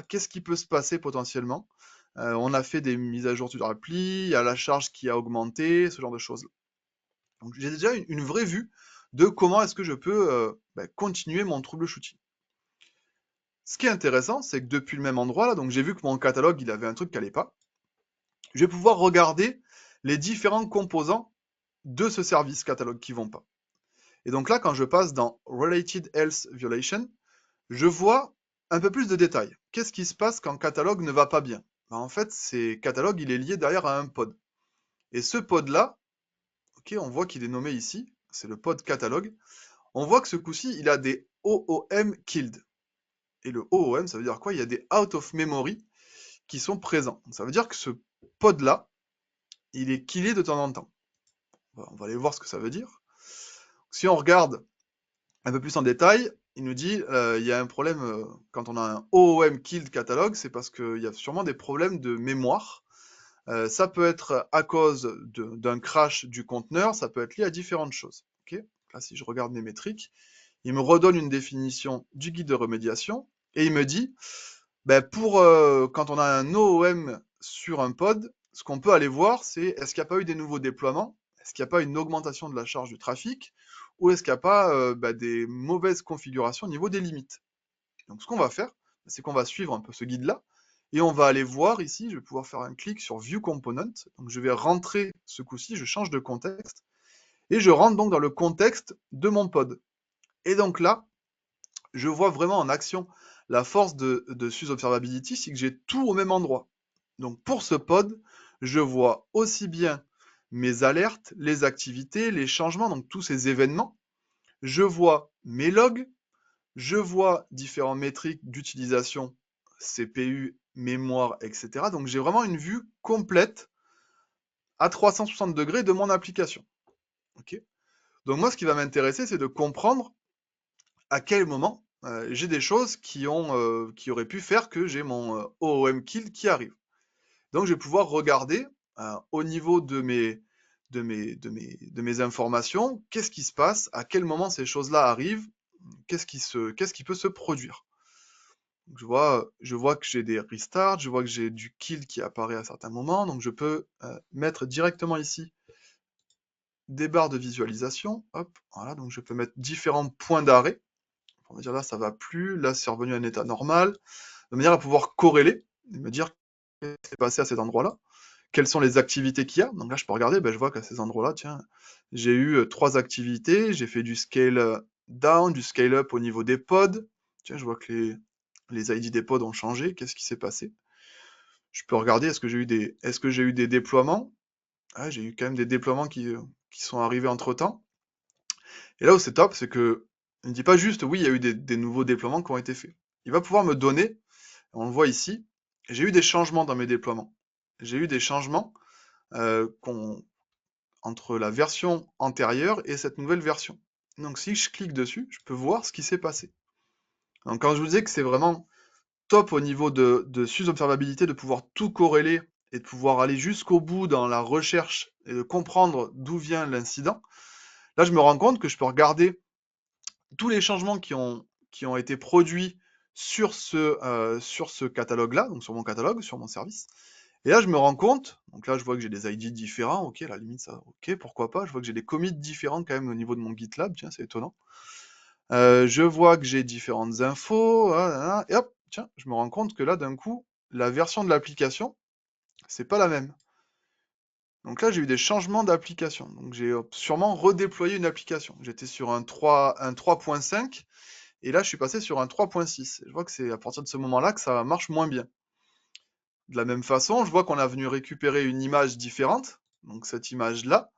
Qu'est-ce qui peut se passer potentiellement? On a fait des mises à jour sur l'appli, il y a la charge qui a augmenté, ce genre de choses. Donc j'ai déjà une vraie vue de comment est-ce que je peux continuer mon troubleshooting. Ce qui est intéressant, c'est que depuis le même endroit là, donc j'ai vu que mon catalogue il avait un truc qui n'allait pas. Je vais pouvoir regarder les différents composants de ce service catalogue qui vont pas. Et donc là, quand je passe dans Related Health Violation, je vois un peu plus de détails. Qu'est-ce qui se passe quand catalogue ne va pas bien? En fait, c'est catalogue, il est lié derrière à un pod. Et ce pod-là, on voit qu'il est nommé ici, c'est le pod catalogue. On voit que ce coup-ci, il a des OOM killed. Et le OOM, ça veut dire quoi? Il y a des out of memory qui sont présents. Ça veut dire que ce pod-là, il est killé de temps en temps. On va aller voir ce que ça veut dire. Si on regarde un peu plus en détail, il nous dit il y a un problème quand on a un OOM killed catalogue, c'est parce qu'il y a sûrement des problèmes de mémoire. Ça peut être à cause d'un crash du conteneur, ça peut être lié à différentes choses. Okay, là, si je regarde mes métriques, il me redonne une définition du guide de remédiation et il me dit quand on a un OOM sur un pod, ce qu'on peut aller voir, c'est est-ce qu'il n'y a pas eu des nouveaux déploiements? Est-ce qu'il n'y a pas une augmentation de la charge du trafic? Ou est-ce qu'il n'y a pas des mauvaises configurations au niveau des limites? Donc ce qu'on va faire, c'est qu'on va suivre un peu ce guide-là, et on va aller voir ici, je vais pouvoir faire un clic sur View Component, donc je vais rentrer ce coup-ci, je change de contexte, et je rentre donc dans le contexte de mon pod. Et donc là, je vois vraiment en action la force de SUSE Observability, c'est que j'ai tout au même endroit. Donc pour ce pod, je vois aussi bien mes alertes, les activités, les changements, donc tous ces événements. Je vois mes logs, je vois différentes métriques d'utilisation, CPU, mémoire, etc. Donc j'ai vraiment une vue complète à 360 degrés de mon application. Okay, donc moi, ce qui va m'intéresser, c'est de comprendre à quel moment j'ai des choses qui auraient pu faire que j'ai mon OOM kill qui arrive. Donc je vais pouvoir regarder au niveau de mes informations, qu'est-ce qui se passe, à quel moment ces choses-là arrivent, qu'est-ce qui peut se produire. Donc, je vois que j'ai des restarts, je vois que j'ai du kill qui apparaît à certains moments, donc je peux mettre directement ici des barres de visualisation. Hop, voilà, donc je peux mettre différents points d'arrêt. On va dire là, ça va plus, là, c'est revenu à un état normal, de manière à pouvoir corréler et me dire qu'est-ce qui s'est passé à cet endroit-là, quelles sont les activités qu'il y a. Donc là, je peux regarder, je vois qu'à ces endroits-là, tiens, j'ai eu 3 activités, j'ai fait du scale down, du scale up au niveau des pods. Tiens, je vois que les ID des pods ont changé, qu'est-ce qui s'est passé? Je peux regarder, est-ce que j'ai eu des déploiements? J'ai eu quand même des déploiements qui sont arrivés entre-temps. Et là où c'est top, c'est que il ne dit pas juste oui, il y a eu des nouveaux déploiements qui ont été faits. Il va pouvoir me donner, on le voit ici, j'ai eu des changements dans mes déploiements. J'ai eu des changements entre la version antérieure et cette nouvelle version. Donc si je clique dessus, je peux voir ce qui s'est passé. Donc quand je vous disais que c'est vraiment top au niveau de SUSE observabilité de pouvoir tout corréler et de pouvoir aller jusqu'au bout dans la recherche et de comprendre d'où vient l'incident. Là, je me rends compte que je peux regarder tous les changements qui ont été produits sur ce catalogue-là, donc sur mon catalogue, sur mon service. Et là, je me rends compte, donc là, je vois que j'ai des ID différents, ok, à la limite, ça, ok, pourquoi pas. Je vois que j'ai des commits différents quand même au niveau de mon GitLab, tiens, c'est étonnant. Je vois que j'ai différentes infos, et hop, tiens, je me rends compte que là, d'un coup, la version de l'application, c'est pas la même. Donc là, j'ai eu des changements d'application. Donc j'ai sûrement redéployé une application. J'étais sur un 3.5, et là, je suis passé sur un 3.6. Je vois que c'est à partir de ce moment-là que ça marche moins bien. De la même façon, je vois qu'on a venu récupérer une image différente. Donc cette image-là,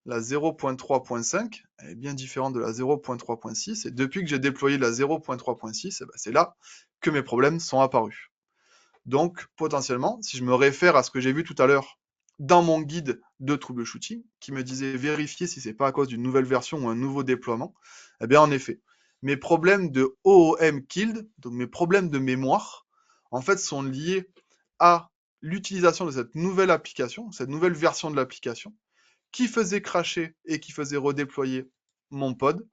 la 0.3.5, elle est bien différente de la 0.3.6. Et depuis que j'ai déployé la 0.3.6, eh ben, c'est là que mes problèmes sont apparus. Donc potentiellement, si je me réfère à ce que j'ai vu tout à l'heure dans mon guide de troubleshooting, qui me disait vérifier si c'est pas à cause d'une nouvelle version ou un nouveau déploiement, eh bien en effet, mes problèmes de OOM killed, donc mes problèmes de mémoire, en fait sont liés à l'utilisation de cette nouvelle application, cette nouvelle version de l'application, qui faisait crasher et qui faisait redéployer mon pod,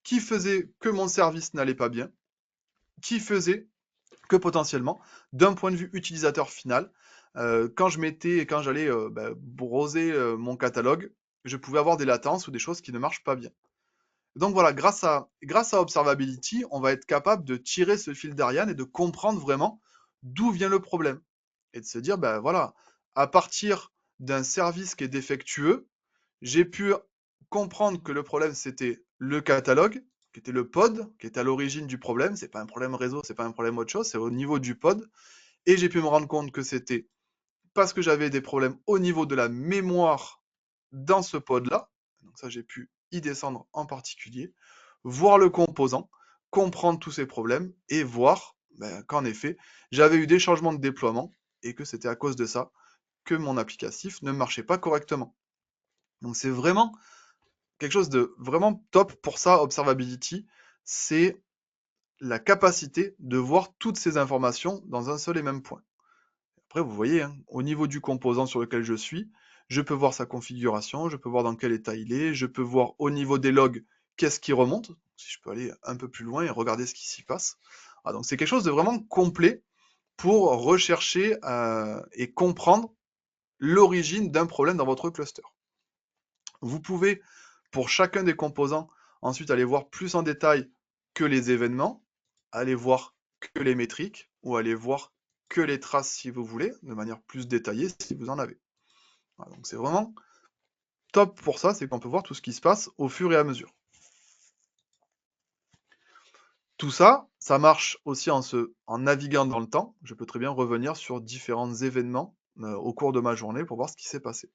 qui faisait que mon service n'allait pas bien, qui faisait que potentiellement, d'un point de vue utilisateur final, quand j'allais browser mon catalogue, je pouvais avoir des latences ou des choses qui ne marchent pas bien. Donc voilà, grâce à Observability, on va être capable de tirer ce fil d'Ariane et de comprendre vraiment d'où vient le problème. Et de se dire, ben voilà, à partir d'un service qui est défectueux, j'ai pu comprendre que le problème c'était le catalogue, qui était le pod, qui était à l'origine du problème. C'est pas un problème réseau, c'est pas un problème autre chose, c'est au niveau du pod. Et j'ai pu me rendre compte que c'était parce que j'avais des problèmes au niveau de la mémoire dans ce pod-là. Donc ça, j'ai pu y descendre en particulier, voir le composant, comprendre tous ces problèmes et voir qu'en effet, j'avais eu des changements de déploiement et que c'était à cause de ça que mon applicatif ne marchait pas correctement. Donc c'est vraiment quelque chose de vraiment top pour ça, Observability, c'est la capacité de voir toutes ces informations dans un seul et même point. Après, vous voyez, hein, au niveau du composant sur lequel je suis, je peux voir sa configuration, je peux voir dans quel état il est, je peux voir au niveau des logs qu'est-ce qui remonte, si je peux aller un peu plus loin et regarder ce qui s'y passe. Ah, donc c'est quelque chose de vraiment complet pour rechercher et comprendre l'origine d'un problème dans votre cluster. Vous pouvez, pour chacun des composants, ensuite aller voir plus en détail que les événements, aller voir que les métriques, ou aller voir que les traces si vous voulez, de manière plus détaillée si vous en avez. Voilà, donc c'est vraiment top pour ça, c'est qu'on peut voir tout ce qui se passe au fur et à mesure. Tout ça, ça marche aussi en naviguant dans le temps. Je peux très bien revenir sur différents événements au cours de ma journée pour voir ce qui s'est passé.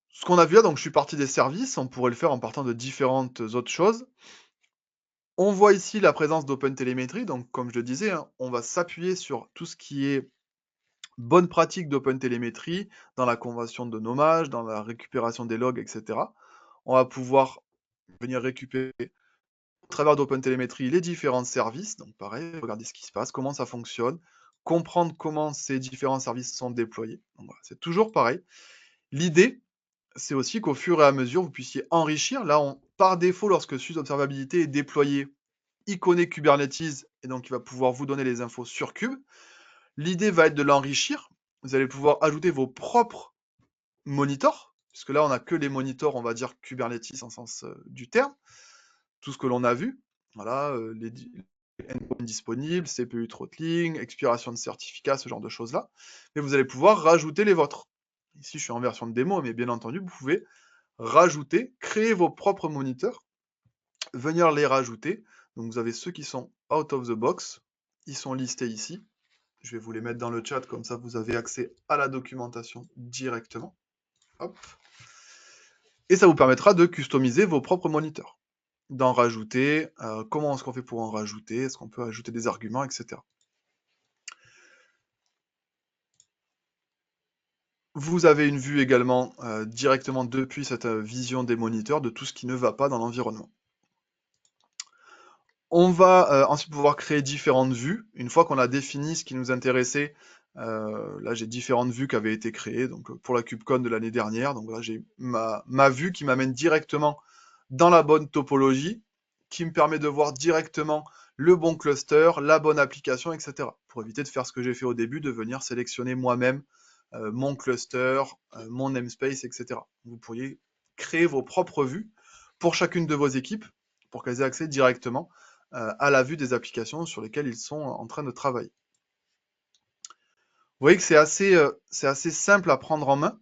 Ce qu'on a vu là, donc je suis parti des services, on pourrait le faire en partant de différentes autres choses. On voit ici la présence d'OpenTelemetry, donc comme je le disais, hein, on va s'appuyer sur tout ce qui est bonne pratique d'OpenTelemetry dans la conversion de nommage, dans la récupération des logs, etc. On va pouvoir venir récupérer au travers d'OpenTelemetry les différents services, donc pareil, regarder ce qui se passe, comment ça fonctionne, comprendre comment ces différents services sont déployés. Donc voilà, c'est toujours pareil. L'idée, c'est aussi qu'au fur et à mesure, vous puissiez enrichir. Là, par défaut, lorsque SUSE Observabilité est déployé, il connaît Kubernetes et donc il va pouvoir vous donner les infos sur Kube. L'idée va être de l'enrichir. Vous allez pouvoir ajouter vos propres monitors, puisque là on n'a que les monitors, on va dire Kubernetes en sens du terme, tout ce que l'on a vu. Voilà, les endpoints disponibles, CPU throttling, expiration de certificat, ce genre de choses-là. Mais vous allez pouvoir rajouter les vôtres. Ici je suis en version de démo, mais bien entendu vous pouvez rajouter, créer vos propres moniteurs, venir les rajouter. Donc vous avez ceux qui sont out of the box, ils sont listés ici. Je vais vous les mettre dans le chat, comme ça vous avez accès à la documentation directement. Hop. Et ça vous permettra de customiser vos propres moniteurs, d'en rajouter, comment est-ce qu'on fait pour en rajouter, est-ce qu'on peut ajouter des arguments, etc. Vous avez une vue également directement depuis cette vision des moniteurs de tout ce qui ne va pas dans l'environnement. On va ensuite pouvoir créer différentes vues. Une fois qu'on a défini ce qui nous intéressait, là j'ai différentes vues qui avaient été créées. Donc pour la KubeCon de l'année dernière, donc là j'ai ma vue qui m'amène directement dans la bonne topologie, qui me permet de voir directement le bon cluster, la bonne application, etc. Pour éviter de faire ce que j'ai fait au début, de venir sélectionner moi-même mon cluster, mon namespace, etc. Vous pourriez créer vos propres vues pour chacune de vos équipes, pour qu'elles aient accès directement à la vue des applications sur lesquelles ils sont en train de travailler. Vous voyez que c'est assez simple à prendre en main,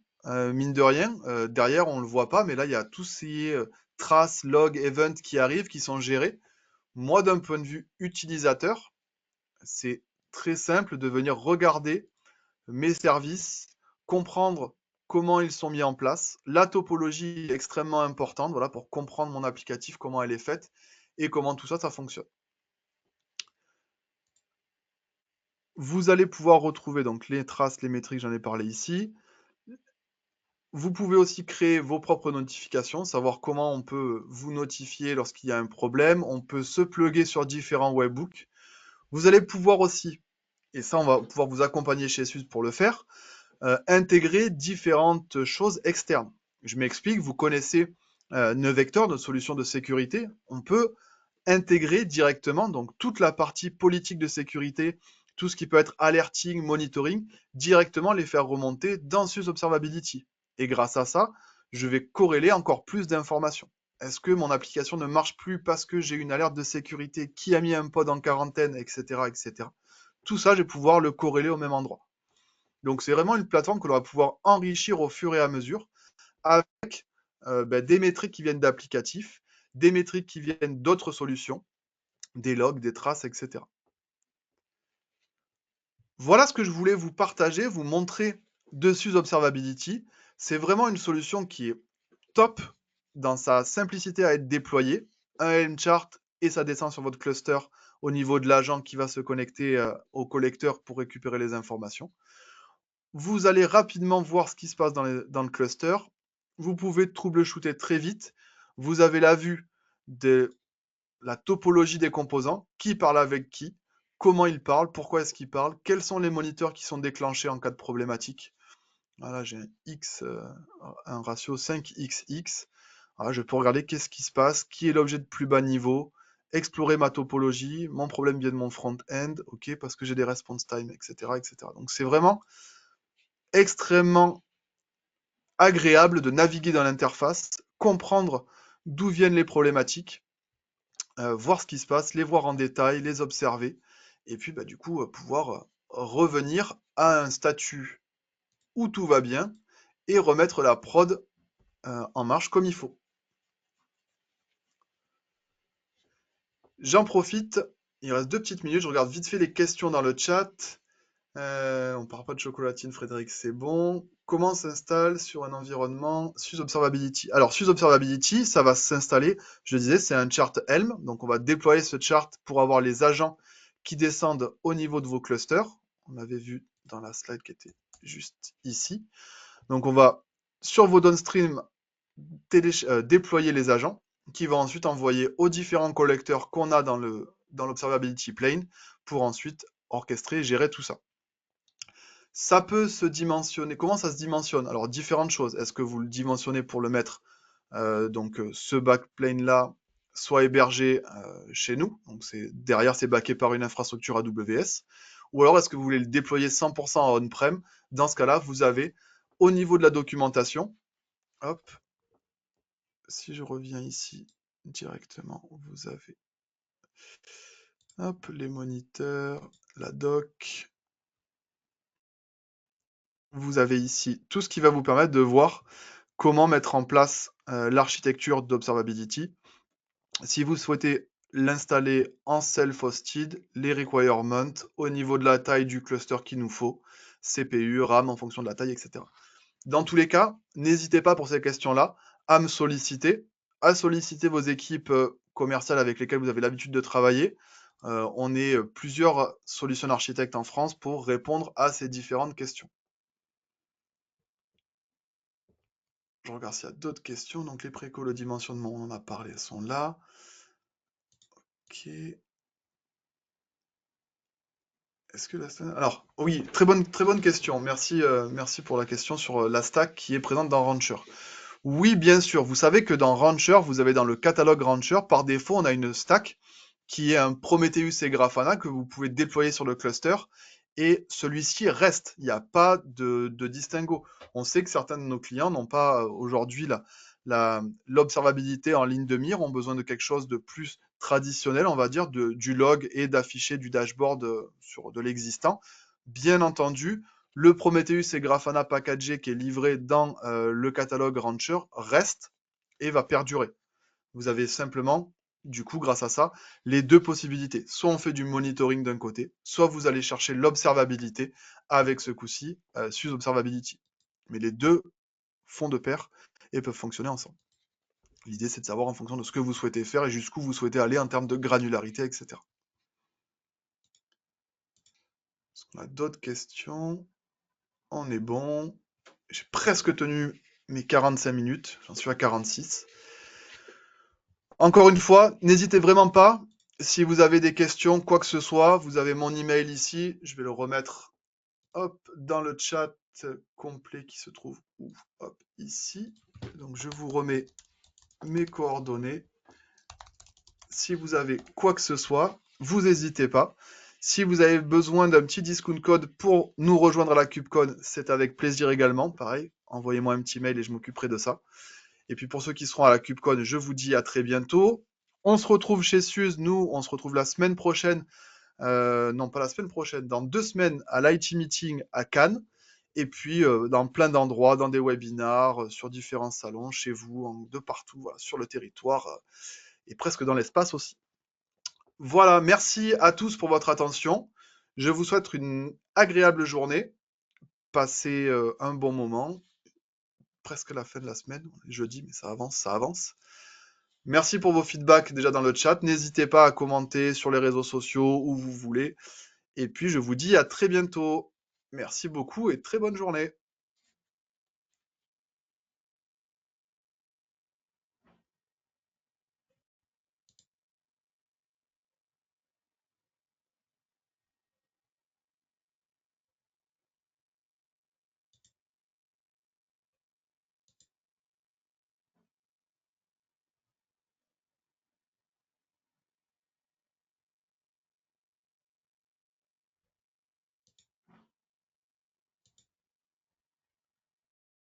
mine de rien. Derrière, on ne le voit pas, mais là, il y a tous ces traces, logs, events qui arrivent, qui sont gérés. Moi, d'un point de vue utilisateur, c'est très simple de venir regarder mes services, comprendre comment ils sont mis en place. La topologie est extrêmement importante, voilà, pour comprendre mon applicatif, comment elle est faite et comment tout ça, ça fonctionne. Vous allez pouvoir retrouver donc les traces, les métriques, j'en ai parlé ici. Vous pouvez aussi créer vos propres notifications, savoir comment on peut vous notifier lorsqu'il y a un problème. On peut se plugger sur différents webhooks. Vous allez pouvoir aussi, et ça on va pouvoir vous accompagner chez SUSE pour le faire, intégrer différentes choses externes. Je m'explique, vous connaissez NeVector, notre solution de sécurité. On peut intégrer directement donc toute la partie politique de sécurité, tout ce qui peut être alerting, monitoring, directement les faire remonter dans SUSE Observability. Et grâce à ça, je vais corréler encore plus d'informations. Est-ce que mon application ne marche plus parce que j'ai une alerte de sécurité, qui a mis un pod en quarantaine, etc., etc. Tout ça, je vais pouvoir le corréler au même endroit. Donc c'est vraiment une plateforme que l'on va pouvoir enrichir au fur et à mesure avec des métriques qui viennent d'applicatifs, des métriques qui viennent d'autres solutions, des logs, des traces, etc. Voilà ce que je voulais vous partager, vous montrer de SUSE Observability. C'est vraiment une solution qui est top dans sa simplicité à être déployée. Un Helm chart et ça descend sur votre cluster au niveau de l'agent qui va se connecter au collecteur pour récupérer les informations. Vous allez rapidement voir ce qui se passe dans le cluster. Vous pouvez troubleshooter très vite. Vous avez la vue de la topologie des composants, qui parle avec qui, comment ils parlent, pourquoi est-ce qu'ils parlent, quels sont les moniteurs qui sont déclenchés en cas de problématique. Voilà, j'ai un X, un ratio 5xx. Voilà, je peux regarder qu'est-ce qui se passe, qui est l'objet de plus bas niveau, explorer ma topologie, mon problème vient de mon front-end, ok, parce que j'ai des response time, etc., etc. Donc c'est vraiment extrêmement agréable de naviguer dans l'interface, comprendre d'où viennent les problématiques, voir ce qui se passe, les voir en détail, les observer, et puis bah, du coup pouvoir revenir à un statut où tout va bien et remettre la prod en marche comme il faut. J'en profite, il reste 2 petites minutes, je regarde vite fait les questions dans le chat. On parle pas de chocolatine, Frédéric, c'est bon. Comment s'installe sur un environnement SUSE Observability? Alors, SUSE Observability, ça va s'installer, je le disais, c'est un chart Helm. Donc, on va déployer ce chart pour avoir les agents qui descendent au niveau de vos clusters. On avait vu dans la slide qui était juste ici. Donc, on va, sur vos downstream, déployer les agents qui vont ensuite envoyer aux différents collecteurs qu'on a dans l'Observability Plane pour ensuite orchestrer et gérer tout ça. Ça peut se dimensionner. Comment ça se dimensionne? Alors, différentes choses. Est-ce que vous le dimensionnez pour le mettre, ce backplane là soit hébergé chez nous, donc derrière c'est backé par une infrastructure AWS, ou alors est-ce que vous voulez le déployer 100% en on-prem? Dans ce cas-là, vous avez au niveau de la documentation, hop, si je reviens ici directement, vous avez hop, les moniteurs, la doc, vous avez ici tout ce qui va vous permettre de voir comment mettre en place l'architecture d'Observability. Si vous souhaitez l'installer en self-hosted, les requirements au niveau de la taille du cluster qu'il nous faut, CPU, RAM en fonction de la taille, etc. Dans tous les cas, n'hésitez pas pour ces questions-là à me solliciter, à solliciter vos équipes commerciales avec lesquelles vous avez l'habitude de travailler. On est plusieurs solutions architectes en France pour répondre à ces différentes questions. Je regarde s'il y a d'autres questions. Donc les précols, le dimensionnement, on en a parlé, elles sont là. Ok. Est-ce que la stack... Alors, oui, très bonne question. Merci pour la question sur la stack qui est présente dans Rancher. Oui, bien sûr. Vous savez que dans Rancher, vous avez dans le catalogue Rancher, par défaut, on a une stack qui est un Prometheus et Grafana que vous pouvez déployer sur le cluster. Et celui-ci reste. Il n'y a pas de distinguo. On sait que certains de nos clients n'ont pas aujourd'hui l'observabilité en ligne de mire, ont besoin de quelque chose de plus traditionnel, on va dire, du log et d'afficher du dashboard sur de l'existant. Bien entendu, le Prometheus et Grafana packagé qui est livré dans le catalogue Rancher reste et va perdurer. Vous avez simplement, du coup, grâce à ça, les deux possibilités. Soit on fait du monitoring d'un côté, soit vous allez chercher l'observabilité avec ce coup-ci, SUSE Observability. Mais les deux font de pair et peuvent fonctionner ensemble. L'idée, c'est de savoir en fonction de ce que vous souhaitez faire et jusqu'où vous souhaitez aller en termes de granularité, etc. Est-ce qu'on a d'autres questions? On est bon. J'ai presque tenu mes 45 minutes. J'en suis à 46. Encore une fois, n'hésitez vraiment pas. Si vous avez des questions, quoi que ce soit, vous avez mon email ici. Je vais le remettre hop, dans le chat complet qui se trouve hop, ici. Donc je vous remets mes coordonnées. Si vous avez quoi que ce soit, vous n'hésitez pas. Si vous avez besoin d'un petit discount code pour nous rejoindre à la KubeCon, c'est avec plaisir également. Pareil, envoyez-moi un petit mail et je m'occuperai de ça. Et puis pour ceux qui seront à la KubeCon, je vous dis à très bientôt. On se retrouve chez SUSE, nous, on se retrouve la semaine prochaine. Non, pas la semaine prochaine, dans 2 semaines à l'IT Meeting à Cannes. Et puis dans plein d'endroits, dans des webinars, sur différents salons, chez vous, de partout, voilà, sur le territoire et presque dans l'espace aussi. Voilà, merci à tous pour votre attention. Je vous souhaite une agréable journée. Passez un bon moment. Presque la fin de la semaine, jeudi, mais ça avance, ça avance. Merci pour vos feedbacks déjà dans le chat. N'hésitez pas à commenter sur les réseaux sociaux où vous voulez. Et puis je vous dis à très bientôt. Merci beaucoup et très bonne journée.